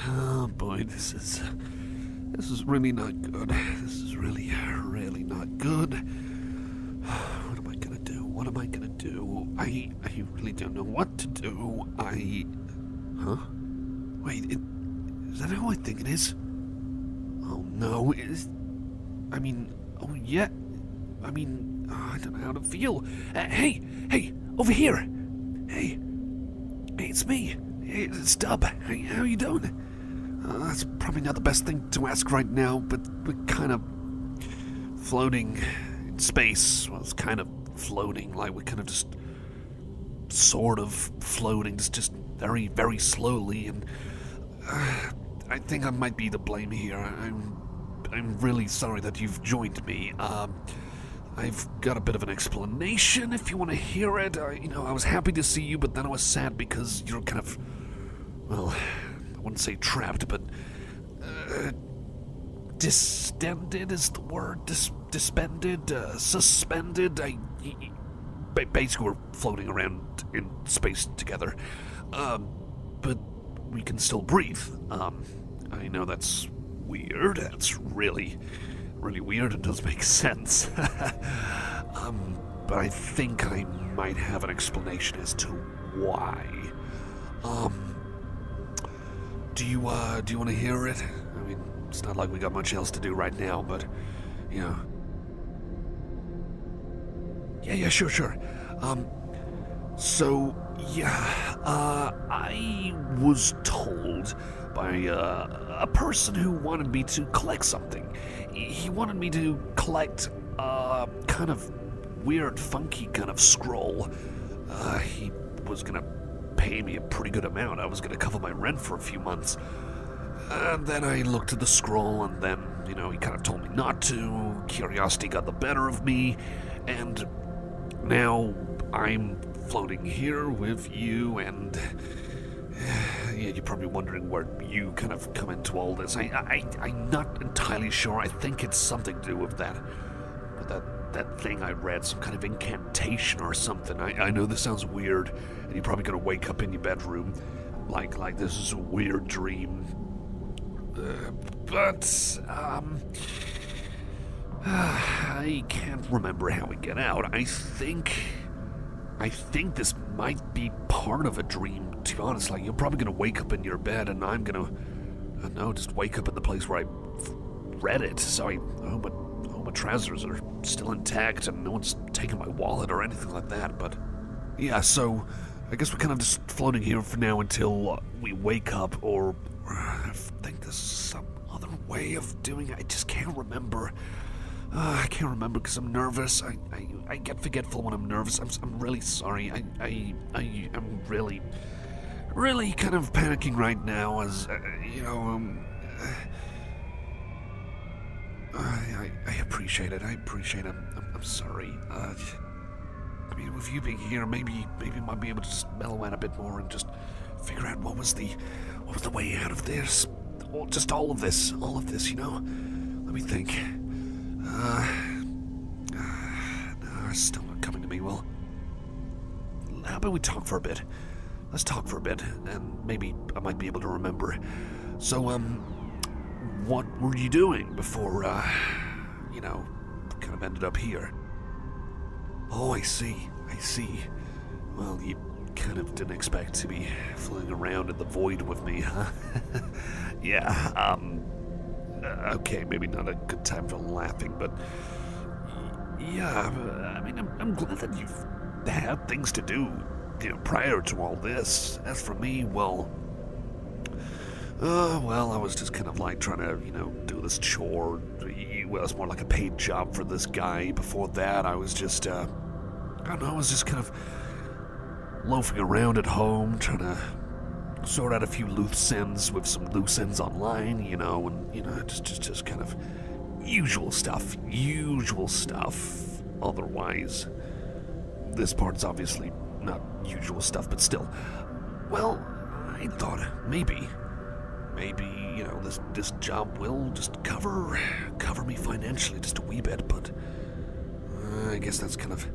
Oh boy, this is really not good. This is really not good. What am I gonna do? What am I gonna do? I really don't know what to do. Huh? Wait, is that how I think it is? Oh no, oh yeah. I don't know how to feel. Hey, over here. Hey, it's me. Hey, it's Dub. Hey, how you doing? That's probably not the best thing to ask right now, but we're kind of floating in space. Well, it's kind of floating, like we're kind of just sort of floating, just very, very slowly, and I think I might be to blame here. I'm really sorry that you've joined me. I've got a bit of an explanation if you want to hear it. I was happy to see you, but then I was sad because you're kind of, well, I wouldn't say trapped, but distended is the word. Suspended. Basically, we're floating around in space together, but we can still breathe. I know that's weird. That's really weird and does make sense. But I think I might have an explanation as to why. Do you want to hear it? I mean, it's not like we got much else to do right now, but, you know. Yeah, sure. I was told by a person who wanted me to collect something. He wanted me to collect a kind of weird, funky kind of scroll. He was gonna pay me a pretty good amount. I was gonna cover my rent for a few months. And then I looked at the scroll, and then, he kind of told me not to. Curiosity got the better of me, and now I'm floating here with you, and yeah, you're probably wondering where you kind of come into all this. I'm not entirely sure. I think it's something to do with that thing I read, some kind of incantation or something. I know this sounds weird, and you're probably gonna wake up in your bedroom like this is a weird dream. But I can't remember how we get out. I think this might be part of a dream, to be honest. Like, you're probably gonna wake up in your bed, and I'm gonna, just wake up in the place where I read it. So I hope my trousers are still intact, and no one's taken my wallet or anything like that. But yeah, so I guess we're kind of just floating here for now until we wake up, or I think there's some other way of doing it. I just can't remember. I can't remember because I'm nervous. I get forgetful when I'm nervous. I'm really sorry. I'm really kind of panicking right now, as I appreciate it. I'm sorry. I mean, with you being here, maybe I might be able to just mellow out a bit more and just figure out what was the way out of this, or just all of this. Let me think. No, it's still not coming to me. Well, how about we talk for a bit? Let's talk for a bit, and maybe I might be able to remember. So, what were you doing before, kind of ended up here? Oh, I see. Well, you kind of didn't expect to be floating around in the void with me, huh? Yeah, okay, maybe not a good time for laughing, but yeah, I mean, I'm glad that you've had things to do, prior to all this. As for me, well, I was just kind of like trying to, do this chore. Well, it's more like a paid job for this guy. Before that, I was just, I was just kind of loafing around at home, trying to sort out a few loose ends with some loose ends online, and, just kind of usual stuff. Otherwise, this part's obviously not usual stuff, but still. Well, I thought maybe, this job will just cover me financially just a wee bit, but I guess that's kind of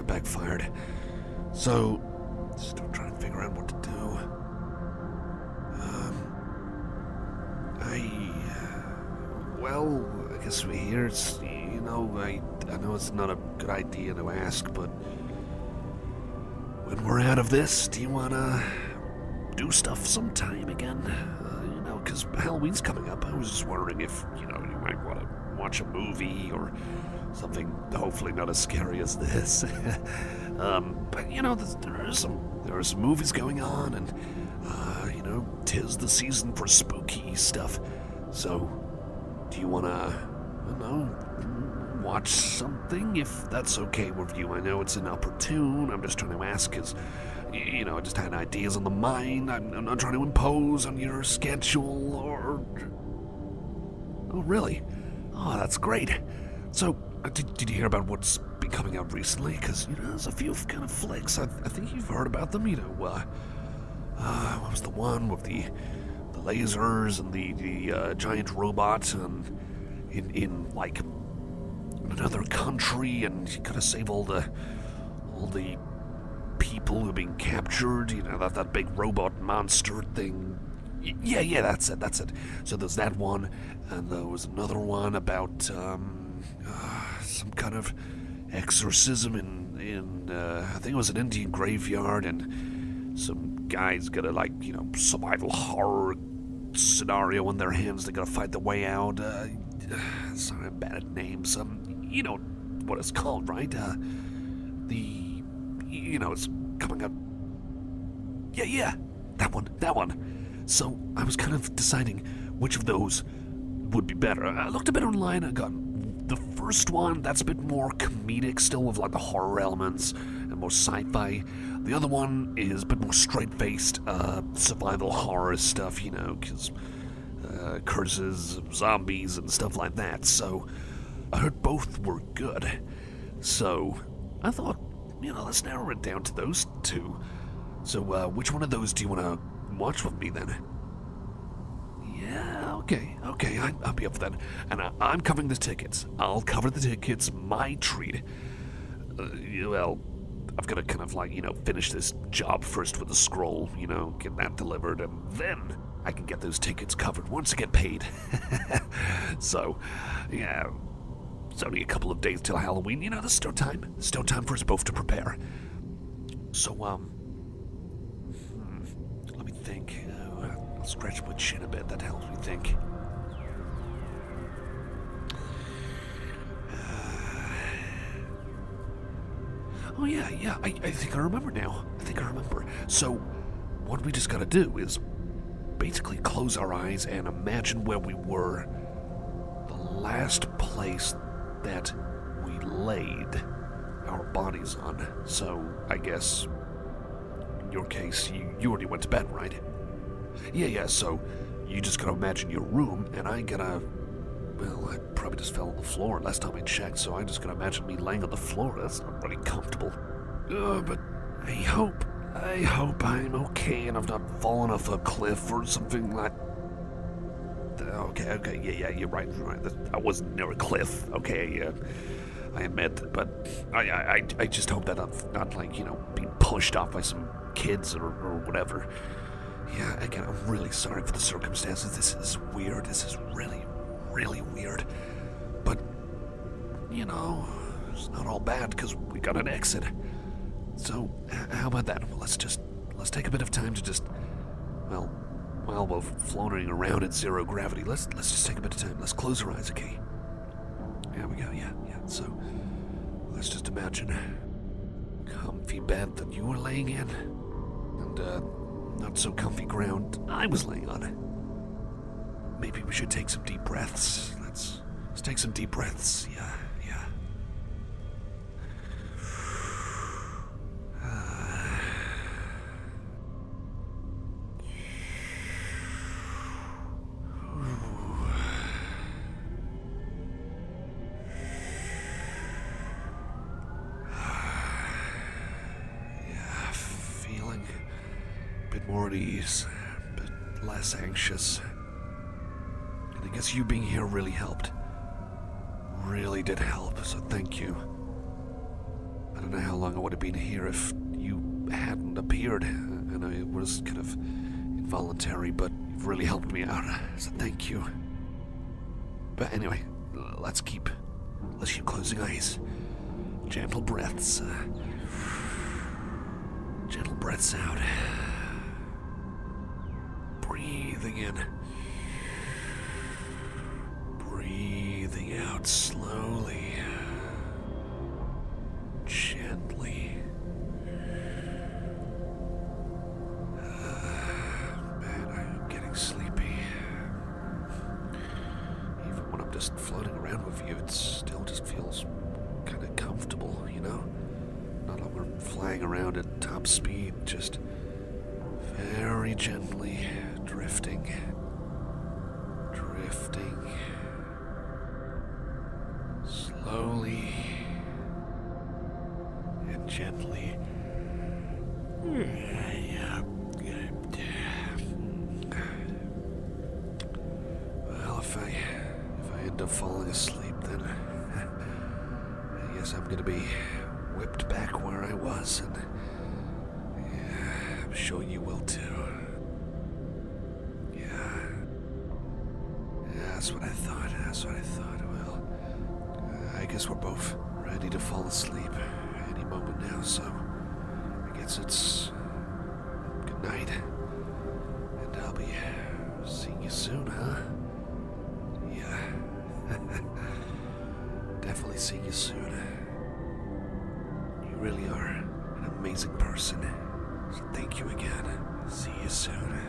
backfired. So, still trying to figure out what to do. well, I guess we're here. It's, you know, I know it's not a good idea to ask, but when we're out of this, do you wanna do stuff sometime again? You know, because Halloween's coming up. I was just wondering if, you know, you might want to watch a movie or something hopefully not as scary as this. But, you know, there are some movies going on, and, you know, 'tis the season for spooky stuff. So, do you want to, I don't know, watch something, if that's okay with you? I know it's inopportune. I'm just trying to ask because, you know, I just had ideas on the mind. I'm not trying to impose on your schedule or... Oh, really? Oh, that's great. So, did you hear about what's been coming out recently? Because, you know, there's a few kind of flicks. I think you've heard about them, you know. What was the one with the lasers and the giant robot and in like another country, and you gotta save all the people who are being captured, you know, that big robot monster thing. Yeah, that's it. So there's that one, and there was another one about some kind of exorcism in I think it was an Indian graveyard, and some guys got a, like, you know, survival horror scenario on their hands. They gotta fight their way out. Sorry, I'm bad at names. You know what it's called, right? You know, it's coming up. Yeah, that one. So I was kind of deciding which of those would be better. I looked a bit online. I got the first one. That's a bit more comedic, still with like the horror elements and more sci-fi. The other one is a bit more straight-faced survival horror stuff, you know, because curses, zombies, and stuff like that. So I heard both were good. So I thought, you know, let's narrow it down to those two. So which one of those do you want to watch with me then? Yeah, okay, I'll be up for that. And I'm covering the tickets. I'll cover the tickets, my treat. Well, I've got to kind of, like, you know, finish this job first with the scroll, you know, get that delivered, and then I can get those tickets covered once I get paid. So, yeah, it's only a couple of days till Halloween, you know, there's still time. There's still time for us both to prepare. So, let me think. I'll scratch my chin a bit, that helps me think. Oh, yeah, I think I remember now. So, what we just gotta do is basically close our eyes and imagine where we were the last place that we laid our bodies on. So, I guess, in your case, you already went to bed, right? Yeah, so you just gotta imagine your room, and I gotta... Well, I probably just fell on the floor last time I checked, so I just gotta imagine me laying on the floor. That's not really comfortable. But I hope I'm okay and I've not fallen off a cliff or something like... Okay, yeah, you're right. I wasn't near a cliff, okay, yeah. I admit, but I just hope that I'm not, like, you know, being pushed off by some kids or whatever. Yeah, again, I'm really sorry for the circumstances. This is weird. This is really weird. But, you know, it's not all bad because we got an exit. So, how about that? Well, let's take a bit of time to just, well, while we're floating around at zero gravity, let's just take a bit of time. Let's close our eyes, okay? There we go, yeah. So, let's just imagine comfy bed that you were laying in, and not so comfy ground I was laying on. Maybe we should take some deep breaths. Let's take some deep breaths. Yeah. Yeah, feeling a bit more at ease, a bit less anxious. I guess you being here really helped. Really did help, so thank you. I don't know how long I would have been here if you hadn't appeared. I know it was kind of involuntary, but you've really helped me out, so thank you. But anyway, let's keep closing eyes. Gentle breaths. Gentle breaths out. Breathing in. Breathing out slowly. Gently. Man, I'm getting sleepy. Even when I'm just floating around with you, it still just feels kind of comfortable, you know? Not like we're flying around at top speed, just very gently drifting. Drifting. Slowly and gently. Well, if I end up falling asleep, then I guess I'm gonna be whipped back where I was, and yeah, I'm sure you will too. Yeah, that's what I thought. Well, I guess we're both ready to fall asleep any moment now, so I guess it's good night, and I'll be seeing you soon, huh? Yeah. Definitely see you soon. You really are an amazing person. So thank you again. See you soon.